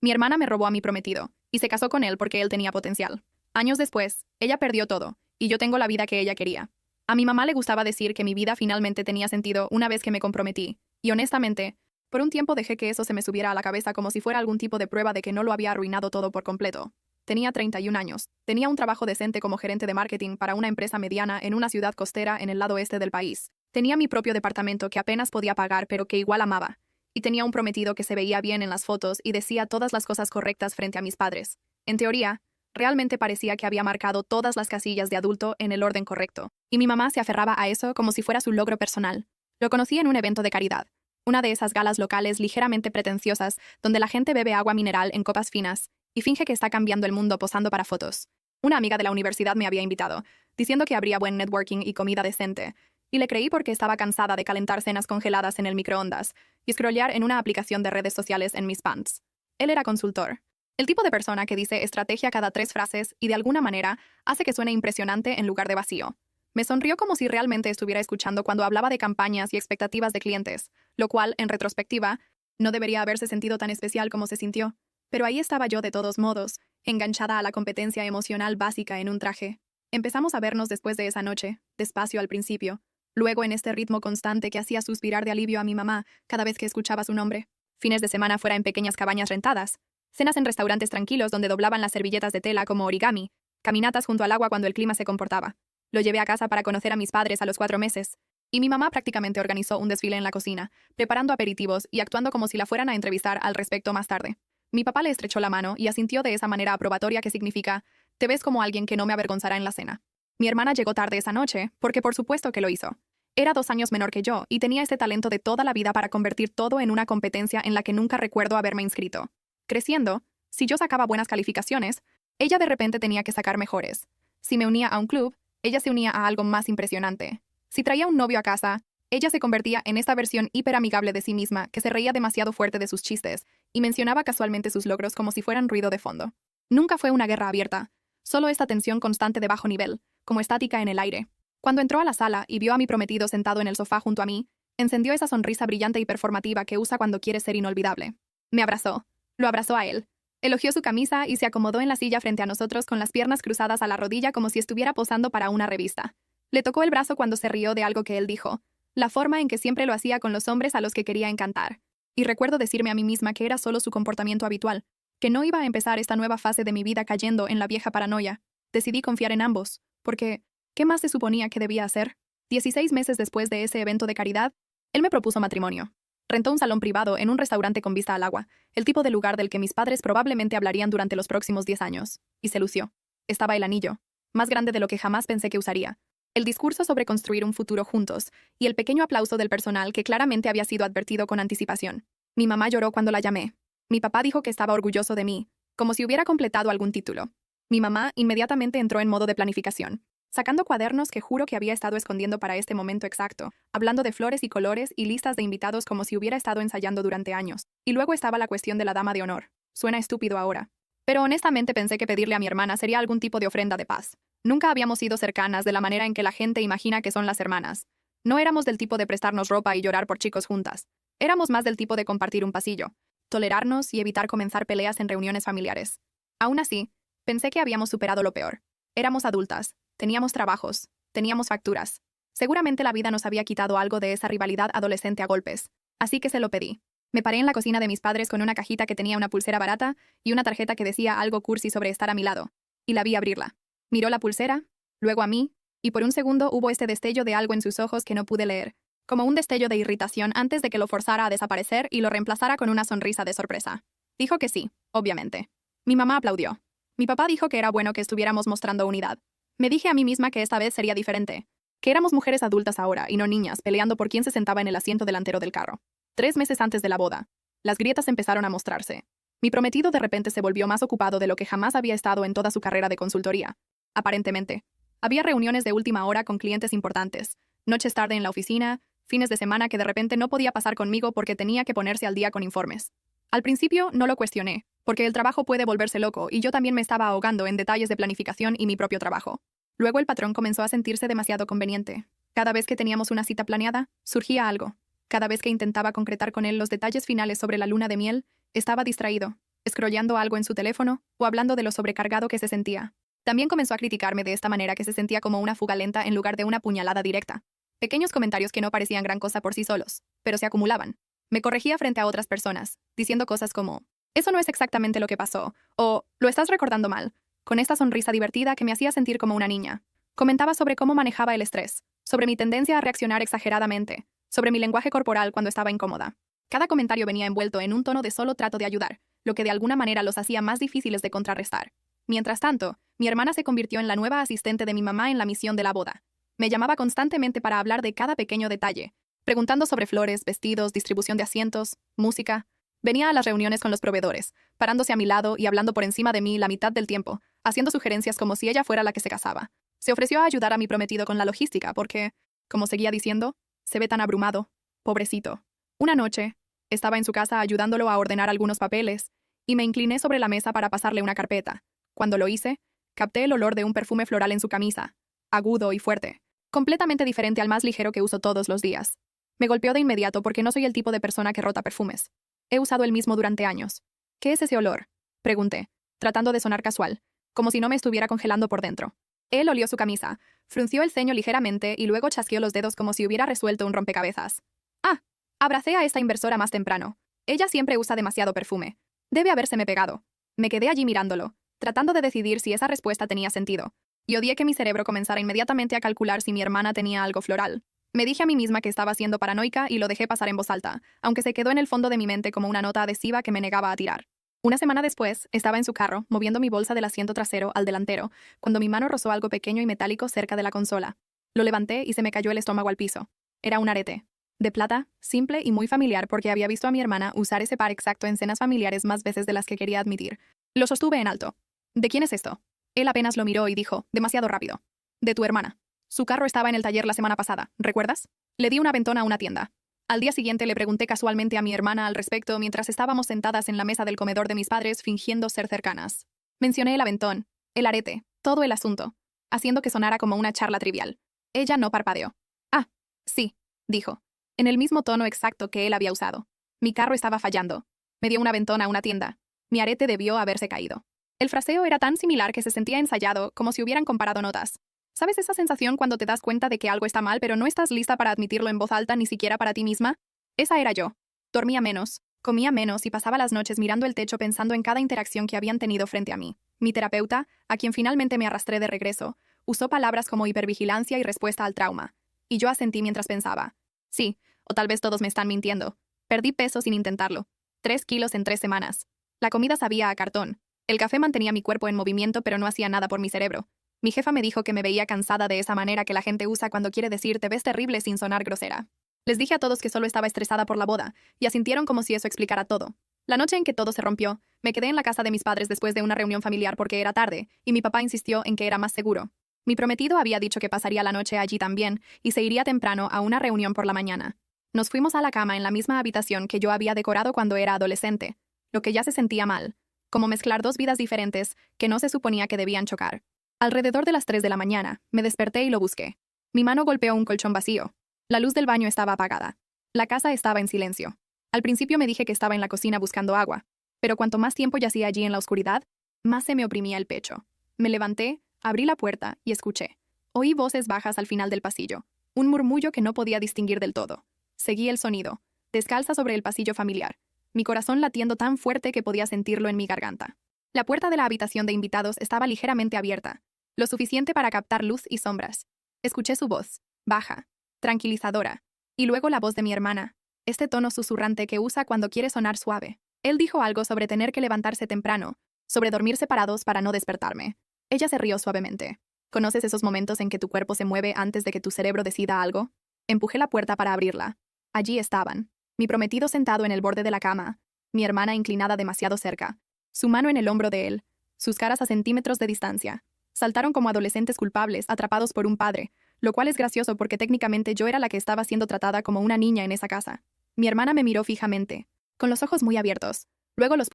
Mi hermana me robó a mi prometido, y se casó con él porque él tenía potencial. Años después, ella perdió todo, y yo tengo la vida que ella quería. A mi mamá le gustaba decir que mi vida finalmente tenía sentido una vez que me comprometí, y honestamente, por un tiempo dejé que eso se me subiera a la cabeza como si fuera algún tipo de prueba de que no lo había arruinado todo por completo. Tenía 31 años, tenía un trabajo decente como gerente de marketing para una empresa mediana en una ciudad costera en el lado este del país. Tenía mi propio departamento que apenas podía pagar pero que igual amaba. Y tenía un prometido que se veía bien en las fotos y decía todas las cosas correctas frente a mis padres. En teoría, realmente parecía que había marcado todas las casillas de adulto en el orden correcto, y mi mamá se aferraba a eso como si fuera su logro personal. Lo conocí en un evento de caridad, una de esas galas locales ligeramente pretenciosas donde la gente bebe agua mineral en copas finas y finge que está cambiando el mundo posando para fotos. Una amiga de la universidad me había invitado, diciendo que habría buen networking y comida decente, y le creí porque estaba cansada de calentar cenas congeladas en el microondas y scrollear en una aplicación de redes sociales en mis pants. Él era consultor. El tipo de persona que dice estrategia cada 3 frases y de alguna manera hace que suene impresionante en lugar de vacío. Me sonrió como si realmente estuviera escuchando cuando hablaba de campañas y expectativas de clientes, lo cual, en retrospectiva, no debería haberse sentido tan especial como se sintió. Pero ahí estaba yo de todos modos, enganchada a la competencia emocional básica en un traje. Empezamos a vernos después de esa noche, despacio al principio, luego en este ritmo constante que hacía suspirar de alivio a mi mamá cada vez que escuchaba su nombre. Fines de semana fuera en pequeñas cabañas rentadas, cenas en restaurantes tranquilos donde doblaban las servilletas de tela como origami, caminatas junto al agua cuando el clima se comportaba. Lo llevé a casa para conocer a mis padres a los 4 meses, y mi mamá prácticamente organizó un desfile en la cocina, preparando aperitivos y actuando como si la fueran a entrevistar al respecto más tarde. Mi papá le estrechó la mano y asintió de esa manera aprobatoria que significa, te ves como alguien que no me avergonzará en la cena. Mi hermana llegó tarde esa noche, porque por supuesto que lo hizo. Era 2 años menor que yo y tenía ese talento de toda la vida para convertir todo en una competencia en la que nunca recuerdo haberme inscrito. Creciendo, si yo sacaba buenas calificaciones, ella de repente tenía que sacar mejores. Si me unía a un club, ella se unía a algo más impresionante. Si traía un novio a casa, ella se convertía en esta versión hiperamigable de sí misma que se reía demasiado fuerte de sus chistes y mencionaba casualmente sus logros como si fueran ruido de fondo. Nunca fue una guerra abierta, solo esta tensión constante de bajo nivel, como estática en el aire. Cuando entró a la sala y vio a mi prometido sentado en el sofá junto a mí, encendió esa sonrisa brillante y performativa que usa cuando quiere ser inolvidable. Me abrazó. Lo abrazó a él. Elogió su camisa y se acomodó en la silla frente a nosotros con las piernas cruzadas a la rodilla como si estuviera posando para una revista. Le tocó el brazo cuando se rió de algo que él dijo, la forma en que siempre lo hacía con los hombres a los que quería encantar. Y recuerdo decirme a mí misma que era solo su comportamiento habitual, que no iba a empezar esta nueva fase de mi vida cayendo en la vieja paranoia. Decidí confiar en ambos, porque ¿qué más se suponía que debía hacer? 16 meses después de ese evento de caridad, él me propuso matrimonio. Rentó un salón privado en un restaurante con vista al agua, el tipo de lugar del que mis padres probablemente hablarían durante los próximos 10 años. Y se lució. Estaba el anillo, más grande de lo que jamás pensé que usaría. El discurso sobre construir un futuro juntos, y el pequeño aplauso del personal que claramente había sido advertido con anticipación. Mi mamá lloró cuando la llamé. Mi papá dijo que estaba orgulloso de mí, como si hubiera completado algún título. Mi mamá inmediatamente entró en modo de planificación, sacando cuadernos que juro que había estado escondiendo para este momento exacto, hablando de flores y colores y listas de invitados como si hubiera estado ensayando durante años. Y luego estaba la cuestión de la dama de honor. Suena estúpido ahora. Pero honestamente pensé que pedirle a mi hermana sería algún tipo de ofrenda de paz. Nunca habíamos sido cercanas de la manera en que la gente imagina que son las hermanas. No éramos del tipo de prestarnos ropa y llorar por chicos juntas. Éramos más del tipo de compartir un pasillo, tolerarnos y evitar comenzar peleas en reuniones familiares. Aún así, pensé que habíamos superado lo peor. Éramos adultas, teníamos trabajos, teníamos facturas. Seguramente la vida nos había quitado algo de esa rivalidad adolescente a golpes. Así que se lo pedí. Me paré en la cocina de mis padres con una cajita que tenía una pulsera barata y una tarjeta que decía algo cursi sobre estar a mi lado. Y la vi abrirla. Miró la pulsera, luego a mí, y por un segundo hubo este destello de algo en sus ojos que no pude leer, como un destello de irritación antes de que lo forzara a desaparecer y lo reemplazara con una sonrisa de sorpresa. Dijo que sí, obviamente. Mi mamá aplaudió. Mi papá dijo que era bueno que estuviéramos mostrando unidad. Me dije a mí misma que esta vez sería diferente, que éramos mujeres adultas ahora y no niñas peleando por quién se sentaba en el asiento delantero del carro. 3 meses antes de la boda, las grietas empezaron a mostrarse. Mi prometido de repente se volvió más ocupado de lo que jamás había estado en toda su carrera de consultoría. Aparentemente, había reuniones de última hora con clientes importantes, noches tarde en la oficina, fines de semana que de repente no podía pasar conmigo porque tenía que ponerse al día con informes. Al principio no lo cuestioné, porque el trabajo puede volverse loco y yo también me estaba ahogando en detalles de planificación y mi propio trabajo. Luego el patrón comenzó a sentirse demasiado conveniente. Cada vez que teníamos una cita planeada, surgía algo. Cada vez que intentaba concretar con él los detalles finales sobre la luna de miel, estaba distraído. scrolleando algo en su teléfono o hablando de lo sobrecargado que se sentía. También comenzó a criticarme de esta manera que se sentía como una fuga lenta en lugar de una puñalada directa. Pequeños comentarios que no parecían gran cosa por sí solos, pero se acumulaban. Me corregía frente a otras personas, diciendo cosas como, eso no es exactamente lo que pasó, o lo estás recordando mal, con esta sonrisa divertida que me hacía sentir como una niña. Comentaba sobre cómo manejaba el estrés, sobre mi tendencia a reaccionar exageradamente, sobre mi lenguaje corporal cuando estaba incómoda. Cada comentario venía envuelto en un tono de solo trato de ayudar, lo que de alguna manera los hacía más difíciles de contrarrestar. Mientras tanto, mi hermana se convirtió en la nueva asistente de mi mamá en la misión de la boda. Me llamaba constantemente para hablar de cada pequeño detalle, preguntando sobre flores, vestidos, distribución de asientos, música. Venía a las reuniones con los proveedores, parándose a mi lado y hablando por encima de mí la mitad del tiempo, haciendo sugerencias como si ella fuera la que se casaba. Se ofreció a ayudar a mi prometido con la logística porque, como seguía diciendo, se ve tan abrumado. Pobrecito. Una noche, estaba en su casa ayudándolo a ordenar algunos papeles, y me incliné sobre la mesa para pasarle una carpeta. Cuando lo hice, capté el olor de un perfume floral en su camisa, agudo y fuerte, completamente diferente al más ligero que uso todos los días. Me golpeó de inmediato porque no soy el tipo de persona que rota perfumes. He usado el mismo durante años. ¿Qué es ese olor?, pregunté, tratando de sonar casual, como si no me estuviera congelando por dentro. Él olió su camisa, frunció el ceño ligeramente y luego chasqueó los dedos como si hubiera resuelto un rompecabezas. Ah, abracé a esta inversora más temprano. Ella siempre usa demasiado perfume. Debe habérseme pegado. Me quedé allí mirándolo, tratando de decidir si esa respuesta tenía sentido. Y odié que mi cerebro comenzara inmediatamente a calcular si mi hermana tenía algo floral. Me dije a mí misma que estaba siendo paranoica y lo dejé pasar en voz alta, aunque se quedó en el fondo de mi mente como una nota adhesiva que me negaba a tirar. Una semana después, estaba en su carro, moviendo mi bolsa del asiento trasero al delantero, cuando mi mano rozó algo pequeño y metálico cerca de la consola. Lo levanté y se me cayó el estómago al piso. Era un arete. De plata, simple y muy familiar porque había visto a mi hermana usar ese par exacto en cenas familiares más veces de las que quería admitir. Lo sostuve en alto. ¿De quién es esto? Él apenas lo miró y dijo, demasiado rápido. De tu hermana. Su carro estaba en el taller la semana pasada, ¿recuerdas? Le di un aventón a una tienda. Al día siguiente le pregunté casualmente a mi hermana al respecto mientras estábamos sentadas en la mesa del comedor de mis padres fingiendo ser cercanas. Mencioné el aventón, el arete, todo el asunto, haciendo que sonara como una charla trivial. Ella no parpadeó. Ah, sí, dijo, en el mismo tono exacto que él había usado. Mi carro estaba fallando. Me dio un aventón a una tienda. Mi arete debió haberse caído. El fraseo era tan similar que se sentía ensayado, como si hubieran comparado notas. ¿Sabes esa sensación cuando te das cuenta de que algo está mal pero no estás lista para admitirlo en voz alta ni siquiera para ti misma? Esa era yo. Dormía menos, comía menos y pasaba las noches mirando el techo pensando en cada interacción que habían tenido frente a mí. Mi terapeuta, a quien finalmente me arrastré de regreso, usó palabras como hipervigilancia y respuesta al trauma. Y yo asentí mientras pensaba. Sí, o tal vez todos me están mintiendo. Perdí peso sin intentarlo. 3 kilos en 3 semanas. La comida sabía a cartón. El café mantenía mi cuerpo en movimiento pero no hacía nada por mi cerebro. Mi jefa me dijo que me veía cansada de esa manera que la gente usa cuando quiere decir te ves terrible sin sonar grosera. Les dije a todos que solo estaba estresada por la boda, y asintieron como si eso explicara todo. La noche en que todo se rompió, me quedé en la casa de mis padres después de una reunión familiar porque era tarde, y mi papá insistió en que era más seguro. Mi prometido había dicho que pasaría la noche allí también, y se iría temprano a una reunión por la mañana. Nos fuimos a la cama en la misma habitación que yo había decorado cuando era adolescente, lo que ya se sentía mal, como mezclar dos vidas diferentes que no se suponía que debían chocar. Alrededor de las 3 de la mañana, me desperté y lo busqué. Mi mano golpeó un colchón vacío. La luz del baño estaba apagada. La casa estaba en silencio. Al principio me dije que estaba en la cocina buscando agua, pero cuanto más tiempo yacía allí en la oscuridad, más se me oprimía el pecho. Me levanté, abrí la puerta y escuché. Oí voces bajas al final del pasillo, un murmullo que no podía distinguir del todo. Seguí el sonido, descalza sobre el pasillo familiar, mi corazón latiendo tan fuerte que podía sentirlo en mi garganta. La puerta de la habitación de invitados estaba ligeramente abierta, lo suficiente para captar luz y sombras. Escuché su voz, baja, tranquilizadora, y luego la voz de mi hermana, este tono susurrante que usa cuando quiere sonar suave. Él dijo algo sobre tener que levantarse temprano, sobre dormir separados para no despertarme. Ella se rió suavemente. ¿Conoces esos momentos en que tu cuerpo se mueve antes de que tu cerebro decida algo? Empujé la puerta para abrirla. Allí estaban, mi prometido sentado en el borde de la cama, mi hermana inclinada demasiado cerca, su mano en el hombro de él, sus caras a centímetros de distancia. Saltaron como adolescentes culpables, atrapados por un padre, lo cual es gracioso porque técnicamente yo era la que estaba siendo tratada como una niña en esa casa. Mi hermana me miró fijamente, con los ojos muy abiertos. Luego los